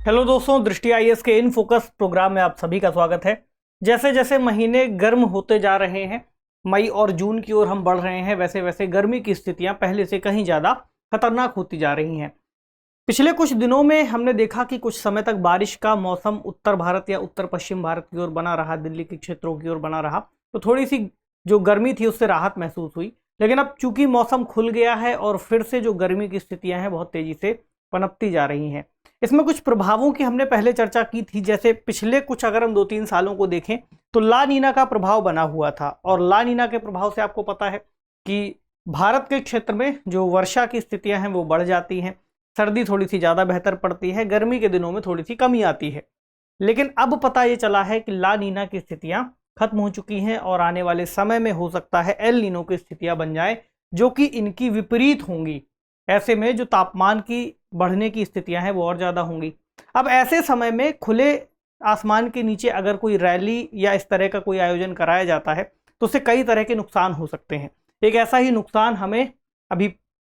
Hello दोस्तों, दृष्टि IAS के इन फोकस प्रोग्राम में आप सभी का स्वागत है। जैसे जैसे महीने गर्म होते जा रहे हैं, मई और जून की ओर हम बढ़ रहे हैं, वैसे वैसे गर्मी की स्थितियां पहले से कहीं ज़्यादा खतरनाक होती जा रही हैं। पिछले कुछ दिनों में हमने देखा कि कुछ समय तक बारिश का मौसम उत्तर भारत या उत्तर पश्चिम भारत की ओर बना रहा, दिल्ली के क्षेत्रों की ओर बना रहा, तो थोड़ी सी जो गर्मी थी उससे राहत महसूस हुई। लेकिन अब चूंकि मौसम खुल गया है और फिर से जो गर्मी की स्थितियां हैं बहुत तेजी से पनपती जा रही हैं। इसमें कुछ प्रभावों की हमने पहले चर्चा की थी। जैसे पिछले कुछ अगर हम 2-3 सालों को देखें तो ला नीना का प्रभाव बना हुआ था, और ला नीना के प्रभाव से आपको पता है कि भारत के क्षेत्र में जो वर्षा की स्थितियां हैं वो बढ़ जाती हैं, सर्दी थोड़ी सी ज़्यादा बेहतर पड़ती है, गर्मी के दिनों में थोड़ी सी कमी आती है। लेकिन अब पता ये चला है कि ला नीना की स्थितियां खत्म हो चुकी हैं और आने वाले समय में हो सकता है एल नीनो की स्थितियां बन जाए, जो कि इनकी विपरीत होंगी। ऐसे में जो तापमान की बढ़ने की स्थितियां हैं वो और ज़्यादा होंगी। अब ऐसे समय में खुले आसमान के नीचे अगर कोई रैली या इस तरह का कोई आयोजन कराया जाता है तो उससे कई तरह के नुकसान हो सकते हैं। एक ऐसा ही नुकसान हमें अभी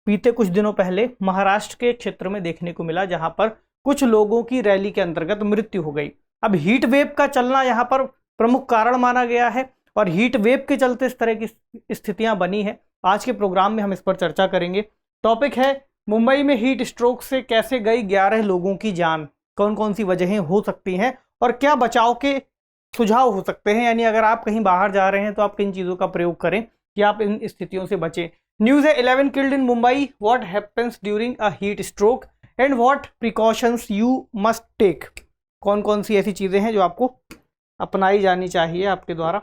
बीते कुछ दिनों पहले महाराष्ट्र के क्षेत्र में देखने को मिला, जहां पर कुछ लोगों की रैली के अंतर्गत मृत्यु हो गई। अब हीट वेव का चलना यहाँ पर प्रमुख कारण माना गया है, और हीट वेव के चलते इस तरह की स्थितियां बनी है। आज के प्रोग्राम में हम इस पर चर्चा करेंगे। टॉपिक है मुंबई में हीट स्ट्रोक से कैसे गई 11 लोगों की जान, कौन कौन सी वजहें हो सकती हैं और क्या बचाव के सुझाव हो सकते हैं। यानी अगर आप कहीं बाहर जा रहे हैं तो आप किन चीज़ों का प्रयोग करें कि आप इन स्थितियों से बचें। न्यूज़ है 11 killed in Mumbai, what happens during a heat stroke and what precautions you must take. कौन कौन सी ऐसी चीज़ें हैं जो आपको अपनाई जानी चाहिए आपके द्वारा।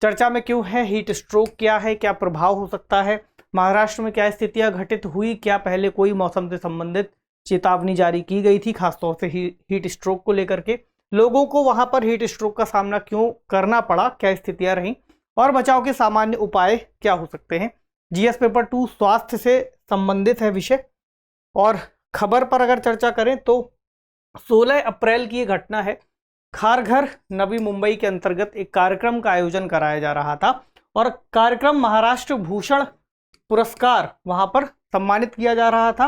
चर्चा में क्यों है, हीट स्ट्रोक क्या है, क्या प्रभाव हो सकता है, महाराष्ट्र में क्या स्थितियां घटित हुई, क्या पहले कोई मौसम से संबंधित चेतावनी जारी की गई थी खासतौर से हीट स्ट्रोक को लेकर के, लोगों को वहां पर हीट स्ट्रोक का सामना क्यों करना पड़ा, क्या स्थितियां रहीं, और बचाव के सामान्य उपाय क्या हो सकते हैं। जीएस पेपर 2 स्वास्थ्य से संबंधित है विषय। और खबर पर अगर चर्चा करें तो 16 अप्रैल की ये घटना है। खारघर नवी मुंबई के अंतर्गत एक कार्यक्रम का आयोजन कराया जा रहा था, और कार्यक्रम महाराष्ट्र भूषण पुरस्कार वहां पर सम्मानित किया जा रहा था।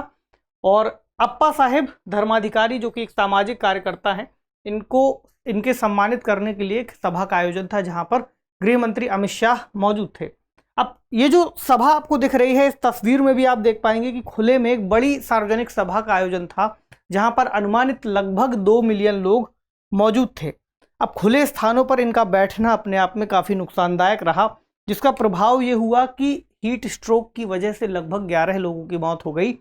और अप्पा साहेब धर्माधिकारी जो कि एक सामाजिक कार्यकर्ता हैं, इनके सम्मानित करने के लिए एक सभा का आयोजन था, जहां पर गृह मंत्री अमित शाह मौजूद थे। अब ये जो सभा आपको दिख रही है, इस तस्वीर में भी आप देख पाएंगे कि खुले में एक बड़ी सार्वजनिक सभा का आयोजन था, जहां पर अनुमानित लगभग 2 मिलियन लोग मौजूद थे। अब खुले स्थानों पर इनका बैठना अपने आप में काफ़ी नुकसानदायक रहा, जिसका प्रभाव ये हुआ कि हीट स्ट्रोक की वजह से लगभग 11 लोगों की मौत हो गई।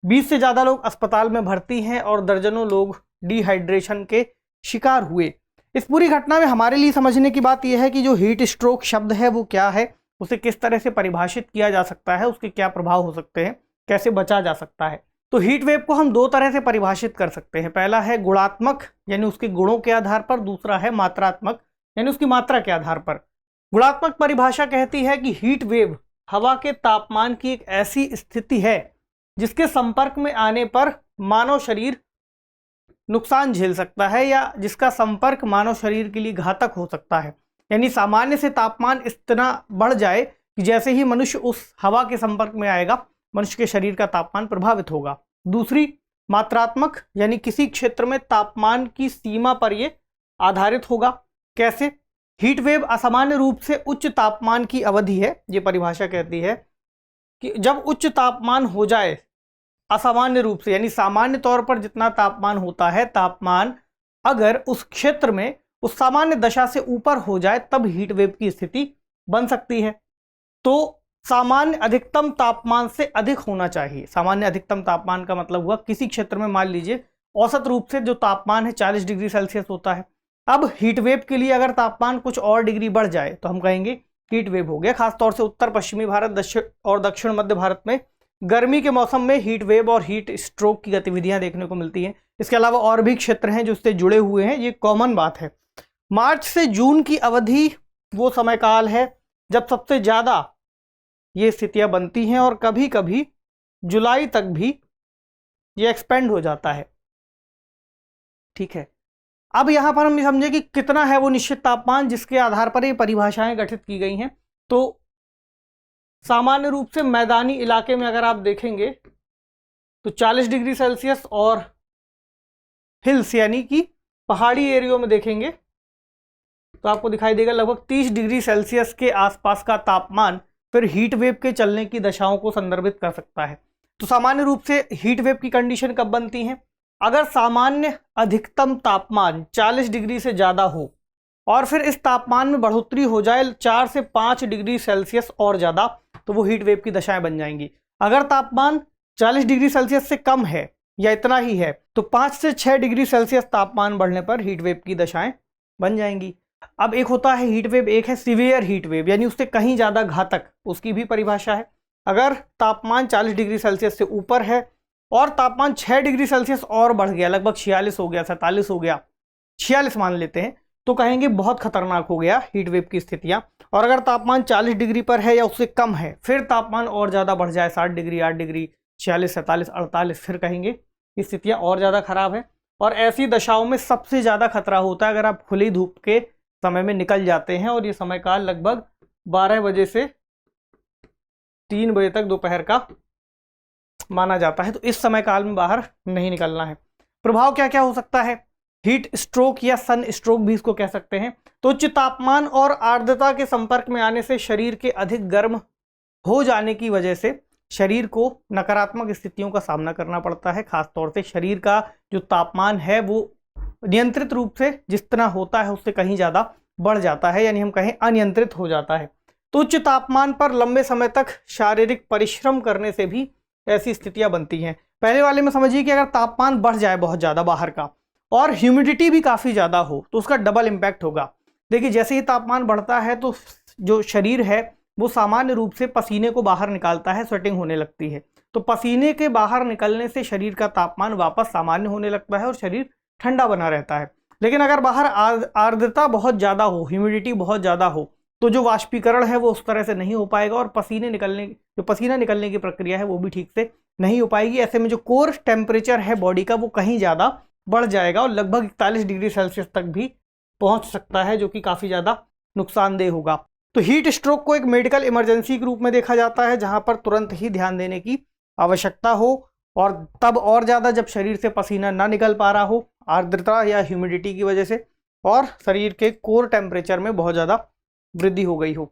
20 से ज़्यादा लोग अस्पताल में भर्ती हैं और दर्जनों लोग डिहाइड्रेशन के शिकार हुए। इस पूरी घटना में हमारे लिए समझने की बात यह है कि जो हीट स्ट्रोक शब्द है वो क्या है, उसे किस तरह से परिभाषित किया जा सकता है, उसके क्या प्रभाव हो सकते हैं, कैसे बचा जा सकता है। तो हीट वेव को हम 2 तरह से परिभाषित कर सकते हैं। पहला है गुणात्मक, यानी उसके गुणों के आधार पर। दूसरा है मात्रात्मक, यानी उसकी मात्रा के आधार पर। गुणात्मक परिभाषा कहती है कि हीट वेव हवा के तापमान की एक ऐसी स्थिति है जिसके संपर्क में आने पर मानव शरीर नुकसान झेल सकता है, या जिसका संपर्क मानव शरीर के लिए घातक हो सकता है। यानी सामान्य से तापमान इतना बढ़ जाए कि जैसे ही मनुष्य उस हवा के संपर्क में आएगा, मनुष्य के शरीर का तापमान प्रभावित होगा। दूसरी मात्रात्मक, यानी किसी क्षेत्र में तापमान की सीमा पर यह आधारित होगा। कैसे? हीट वेव असामान्य रूप से उच्च तापमान की अवधि है। ये परिभाषा कहती है कि जब उच्च तापमान हो जाए असामान्य रूप से, यानी सामान्य तौर पर जितना तापमान होता है, तापमान अगर उस क्षेत्र में उस सामान्य दशा से ऊपर हो जाए तब हीट वेव की स्थिति बन सकती है। तो सामान्य अधिकतम तापमान से अधिक होना चाहिए। सामान्य अधिकतम तापमान का मतलब हुआ किसी क्षेत्र में मान लीजिए औसत रूप से जो तापमान है 40 डिग्री सेल्सियस होता है। अब हीट वेव के लिए अगर तापमान कुछ और डिग्री बढ़ जाए तो हम कहेंगे हीट वेव हो गया। खासतौर से उत्तर पश्चिमी भारत और दक्षिण मध्य भारत में गर्मी के मौसम में हीट वेव और हीट स्ट्रोक की गतिविधियां देखने को मिलती हैं। इसके अलावा और भी क्षेत्र हैं जो इससे जुड़े हुए हैं, ये कॉमन बात है। मार्च से जून की अवधि वो समय काल है जब सबसे ज़्यादा ये स्थितियां बनती हैं, और कभी कभी जुलाई तक भी ये एक्सपेंड हो जाता है। ठीक है, अब यहां पर हम समझे कि कितना है वो निश्चित तापमान जिसके आधार पर ये परिभाषाएं गठित की गई हैं। तो सामान्य रूप से मैदानी इलाके में अगर आप देखेंगे तो 40 डिग्री सेल्सियस और हिल्स यानी कि पहाड़ी एरियो में देखेंगे तो आपको दिखाई देगा लगभग 30 डिग्री सेल्सियस के आसपास का तापमान फिर हीट वेव के चलने की दशाओं को संदर्भित कर सकता है। तो सामान्य रूप से हीट वेव की कंडीशन कब बनती है? अगर सामान्य अधिकतम तापमान 40 डिग्री से ज़्यादा हो और फिर इस तापमान में बढ़ोतरी हो जाए 4 से 5 डिग्री सेल्सियस और ज़्यादा, तो वो हीट वेव की दशाएं बन जाएंगी। अगर तापमान 40 डिग्री सेल्सियस से कम है या इतना ही है तो 5 से 6 डिग्री सेल्सियस तापमान बढ़ने पर हीट वेव की दशाएं बन जाएंगी। अब एक होता है हीट वेव, एक है सीवियर हीट वेव यानी उससे कहीं ज़्यादा घातक, उसकी भी परिभाषा है। अगर तापमान 40 डिग्री सेल्सियस से ऊपर है और तापमान 6 डिग्री सेल्सियस और बढ़ गया, लगभग 46 हो गया, 47 हो गया, 46 मान लेते हैं, तो कहेंगे बहुत खतरनाक हो गया हीट वेव की स्थितियां। और अगर तापमान 40 डिग्री पर है या उससे कम है, फिर तापमान और ज़्यादा बढ़ जाए 60 डिग्री, 8 डिग्री, 46, 47, 48, फिर कहेंगे कि स्थितियां और ज़्यादा खराब है। और ऐसी दशाओं में सबसे ज़्यादा खतरा होता है अगर आप खुली धूप के समय में निकल जाते हैं, और ये समय काल लगभग 12 बजे से 3 बजे तक दोपहर का माना जाता है। तो इस समय काल में बाहर नहीं निकलना है। प्रभाव क्या क्या हो सकता है? हीट स्ट्रोक या सन स्ट्रोक भी इसको कह सकते हैं। तो उच्च तापमान और आर्द्रता के संपर्क में आने से शरीर के अधिक गर्म हो जाने की वजह से शरीर को नकारात्मक स्थितियों का सामना करना पड़ता है। खासतौर से शरीर का जो तापमान है वो नियंत्रित रूप से जिस तरह होता है उससे कहीं ज़्यादा बढ़ जाता है, यानी हम कहें अनियंत्रित हो जाता है। तो उच्च तापमान पर लंबे समय तक शारीरिक परिश्रम करने से भी ऐसी स्थितियां बनती हैं। पहले वाले में समझिए कि अगर तापमान बढ़ जाए बहुत ज़्यादा बाहर का और ह्यूमिडिटी भी काफ़ी ज़्यादा हो तो उसका डबल इम्पैक्ट होगा। देखिए जैसे ही तापमान बढ़ता है तो जो शरीर है वो सामान्य रूप से पसीने को बाहर निकालता है, स्वेटिंग होने लगती है। तो पसीने के बाहर निकलने से शरीर का तापमान वापस सामान्य होने लगता है और शरीर ठंडा बना रहता है। लेकिन अगर बाहर आर्द्रता बहुत ज़्यादा हो, ह्यूमिडिटी बहुत ज़्यादा हो, तो जो वाष्पीकरण है वो उस तरह से नहीं हो पाएगा और पसीना निकलने की प्रक्रिया है वो भी ठीक से नहीं हो पाएगी। ऐसे में जो कोर टेम्परेचर है बॉडी का वो कहीं ज़्यादा बढ़ जाएगा और लगभग 41 डिग्री सेल्सियस तक भी पहुंच सकता है, जो कि काफ़ी ज़्यादा नुकसानदेह होगा। तो हीट स्ट्रोक को एक मेडिकल इमरजेंसी के रूप में देखा जाता है, जहां पर तुरंत ही ध्यान देने की आवश्यकता हो, और तब और ज़्यादा जब शरीर से पसीना ना निकल पा रहा हो आर्द्रता या ह्यूमिडिटी की वजह से और शरीर के कोर टेम्परेचर में बहुत ज़्यादा वृद्धि हो गई हो।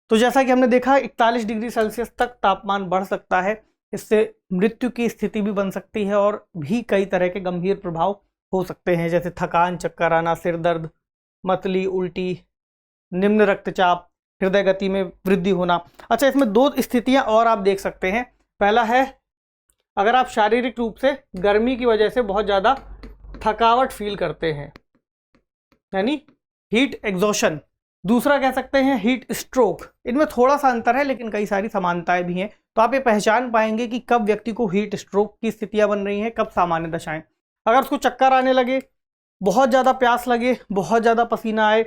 तो जैसा कि हमने देखा 41 डिग्री सेल्सियस तक तापमान बढ़ सकता है, इससे मृत्यु की स्थिति भी बन सकती है और भी कई तरह के गंभीर प्रभाव हो सकते हैं, जैसे थकान, चक्कर आना, सिर दर्द, मतली, उल्टी, निम्न रक्तचाप, हृदय गति में वृद्धि होना। अच्छा, इसमें 2 स्थितियां और आप देख सकते हैं। पहला है अगर आप शारीरिक रूप से गर्मी की वजह से बहुत ज़्यादा थकावट फील करते हैं, यानी हीट एग्जॉशन। दूसरा कह सकते हैं हीट स्ट्रोक। इनमें थोड़ा सा अंतर है लेकिन कई सारी समानताएं भी हैं। तो आप ये पहचान पाएंगे कि कब व्यक्ति को हीट स्ट्रोक की स्थितियां बन रही हैं, कब सामान्य दशाएं। अगर उसको चक्कर आने लगे, बहुत ज़्यादा प्यास लगे, बहुत ज़्यादा पसीना आए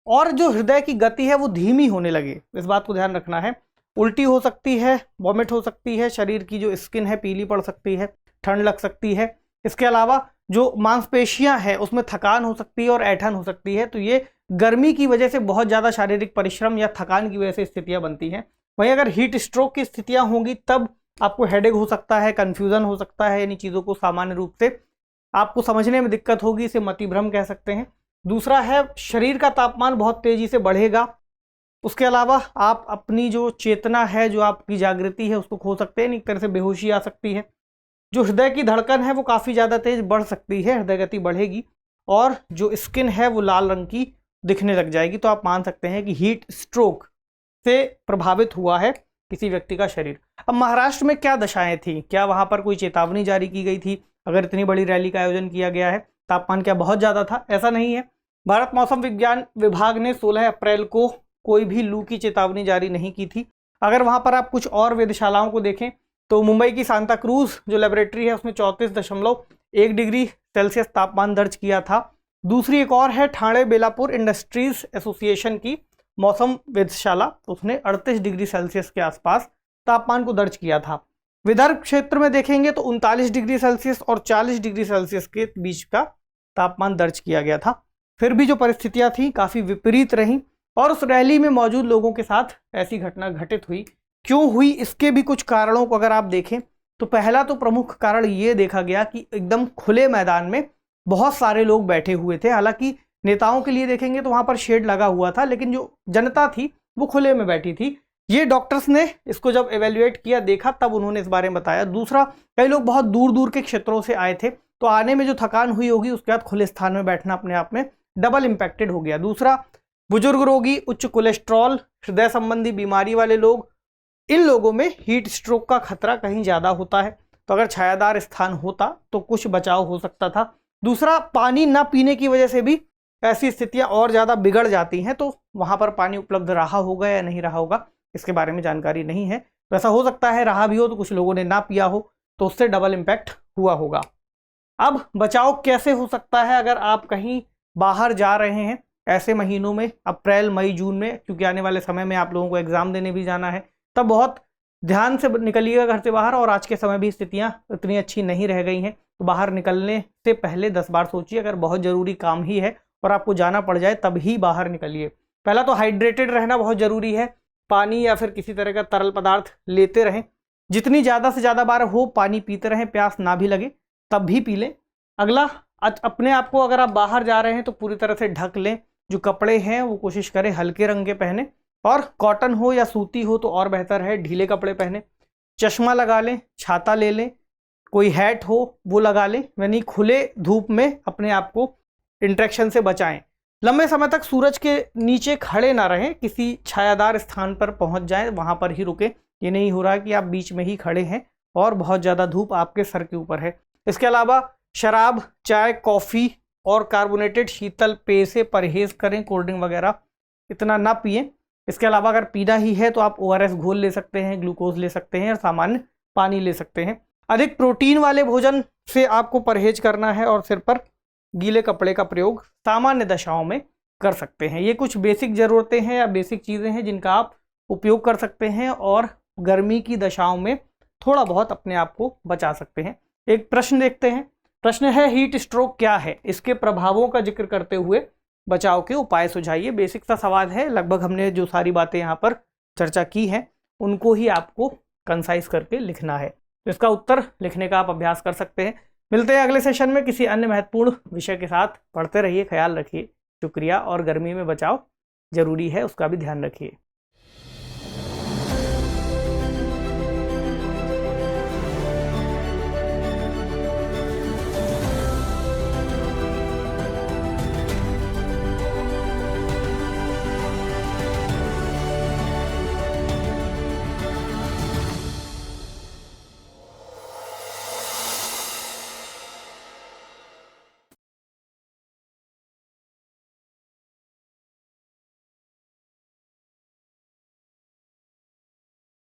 और जो हृदय की गति है वो धीमी होने लगे, इस बात को ध्यान रखना है। उल्टी हो सकती है, वॉमिट हो सकती है, शरीर की जो स्किन है पीली पड़ सकती है, ठंड लग सकती है। इसके अलावा जो मांसपेशियां हैं उसमें थकान हो सकती है और ऐंठन हो सकती है। तो ये गर्मी की वजह से बहुत ज़्यादा शारीरिक परिश्रम या थकान की वजह से स्थितियां बनती हैं। वहीं अगर हीट स्ट्रोक की स्थितियां होंगी तब आपको हेडेक हो सकता है, कन्फ्यूज़न हो सकता है, यानी चीज़ों को सामान्य रूप से आपको समझने में दिक्कत होगी, इसे मतिभ्रम कह सकते हैं। दूसरा है शरीर का तापमान बहुत तेज़ी से बढ़ेगा। उसके अलावा आप अपनी जो चेतना है, जो आपकी जागृति है, उसको खो सकते हैं, एक तरह से बेहोशी आ सकती है। जो हृदय की धड़कन है वो काफ़ी ज़्यादा तेज़ बढ़ सकती है, हृदय गति बढ़ेगी और जो स्किन है वो लाल रंग की दिखने लग जाएगी। तो आप मान सकते हैं कि हीट स्ट्रोक से प्रभावित हुआ है किसी व्यक्ति का शरीर। अब महाराष्ट्र में क्या दशाएं थी? क्या वहाँ पर कोई चेतावनी जारी की गई थी? अगर इतनी बड़ी रैली का आयोजन किया गया है, तापमान क्या बहुत ज़्यादा था? ऐसा नहीं है। भारत मौसम विज्ञान विभाग ने 16 अप्रैल को कोई भी लू की चेतावनी जारी नहीं की थी। अगर वहाँ पर आप कुछ और वेधशालाओं को देखें तो मुंबई की सांता क्रूज जो लेबोरेटरी है उसमें 34.1 डिग्री सेल्सियस तापमान दर्ज किया था। दूसरी एक और है ठाणे बेलापुर इंडस्ट्रीज एसोसिएशन की मौसम वेधशाला, उसने 38 डिग्री सेल्सियस के आसपास तापमान को दर्ज किया था। विदर्भ क्षेत्र में देखेंगे तो 39 डिग्री सेल्सियस और 40 डिग्री सेल्सियस के बीच का तापमान दर्ज किया गया था। फिर भी जो परिस्थितियां थी काफ़ी विपरीत रहीं और उस रैली में मौजूद लोगों के साथ ऐसी घटना घटित हुई। क्यों हुई, इसके भी कुछ कारणों को अगर आप देखें तो पहला तो प्रमुख कारण ये देखा गया कि एकदम खुले मैदान में बहुत सारे लोग बैठे हुए थे। हालांकि नेताओं के लिए देखेंगे तो वहां पर शेड लगा हुआ था, लेकिन जो जनता थी वो खुले में बैठी थी। ये डॉक्टर्स ने इसको जब एवेल्युएट किया, देखा, तब उन्होंने इस बारे में बताया। दूसरा, कई लोग बहुत दूर दूर के क्षेत्रों से आए थे, तो आने में जो थकान हुई होगी उसके बाद खुले स्थान में बैठना अपने आप में डबल इम्पैक्टेड हो गया। दूसरा, बुजुर्ग रोगी, उच्च कोलेस्ट्रॉल, हृदय संबंधी बीमारी वाले लोग, इन लोगों में हीट स्ट्रोक का खतरा कहीं ज़्यादा होता है। तो अगर छायादार स्थान होता तो कुछ बचाव हो सकता था। दूसरा, पानी ना पीने की वजह से भी ऐसी स्थितियां और ज़्यादा बिगड़ जाती हैं, तो वहाँ पर पानी उपलब्ध रहा होगा या नहीं रहा होगा इसके बारे में जानकारी नहीं है। तो ऐसा हो सकता है रहा भी हो तो कुछ लोगों ने ना पिया हो, तो उससे डबल इम्पैक्ट हुआ होगा। अब बचाव कैसे हो सकता है अगर आप कहीं बाहर जा रहे हैं ऐसे महीनों में, अप्रैल, मई, जून में, क्योंकि आने वाले समय में आप लोगों को एग्जाम देने भी जाना है, तब बहुत ध्यान से निकलिएगा घर से बाहर। और आज के समय भी स्थितियां इतनी अच्छी नहीं रह गई हैं, तो बाहर निकलने से पहले 10 बार सोचिए। अगर बहुत ज़रूरी काम ही है और आपको जाना पड़ जाए तब ही बाहर निकलिए। पहला तो हाइड्रेटेड रहना बहुत ज़रूरी है, पानी या फिर किसी तरह का तरल पदार्थ लेते रहें। जितनी ज़्यादा से ज़्यादा बार हो पानी पीते रहें, प्यास ना भी लगे तब भी पी लें। अगला, अपने आप को अगर आप बाहर जा रहे हैं तो पूरी तरह से ढक लें। जो कपड़े हैं वो कोशिश करें हल्के रंग के पहने, और कॉटन हो या सूती हो तो और बेहतर है, ढीले कपड़े पहने। चश्मा लगा लें, छाता ले लें, कोई हैट हो वो लगा लें, यानी खुले धूप में अपने आप को इंट्रैक्शन से बचाएं। लंबे समय तक सूरज के नीचे खड़े ना रहें, किसी छायादार स्थान पर पहुंच जाएं, वहां पर ही रुके। ये नहीं हो रहा कि आप बीच में ही खड़े हैं और बहुत ज़्यादा धूप आपके सर के ऊपर है। इसके अलावा शराब, चाय, कॉफ़ी और कार्बोनेटेड शीतल पेय से परहेज करें, कोल्ड ड्रिंक वगैरह इतना ना पिएं। इसके अलावा अगर पीना ही है तो आप ORS घोल ले सकते हैं, ग्लूकोज ले सकते हैं और सामान्य पानी ले सकते हैं। अधिक प्रोटीन वाले भोजन से आपको परहेज करना है और सिर पर गीले कपड़े का प्रयोग सामान्य दशाओं में कर सकते हैं। ये कुछ बेसिक ज़रूरतें हैं या बेसिक चीज़ें हैं जिनका आप उपयोग कर सकते हैं और गर्मी की दशाओं में थोड़ा बहुत अपने आप को बचा सकते हैं। एक प्रश्न देखते हैं। प्रश्न है, हीट स्ट्रोक क्या है? इसके प्रभावों का जिक्र करते हुए बचाव के उपाय सुझाइए। बेसिक सा सवाल है, लगभग हमने जो सारी बातें यहाँ पर चर्चा की हैं उनको ही आपको कंसाइज करके लिखना है। तो इसका उत्तर लिखने का आप अभ्यास कर सकते हैं। मिलते हैं अगले सेशन में किसी अन्य महत्वपूर्ण विषय के साथ। पढ़ते रहिए, ख्याल रखिए, शुक्रिया। और गर्मी में बचाव जरूरी है, उसका भी ध्यान रखिए।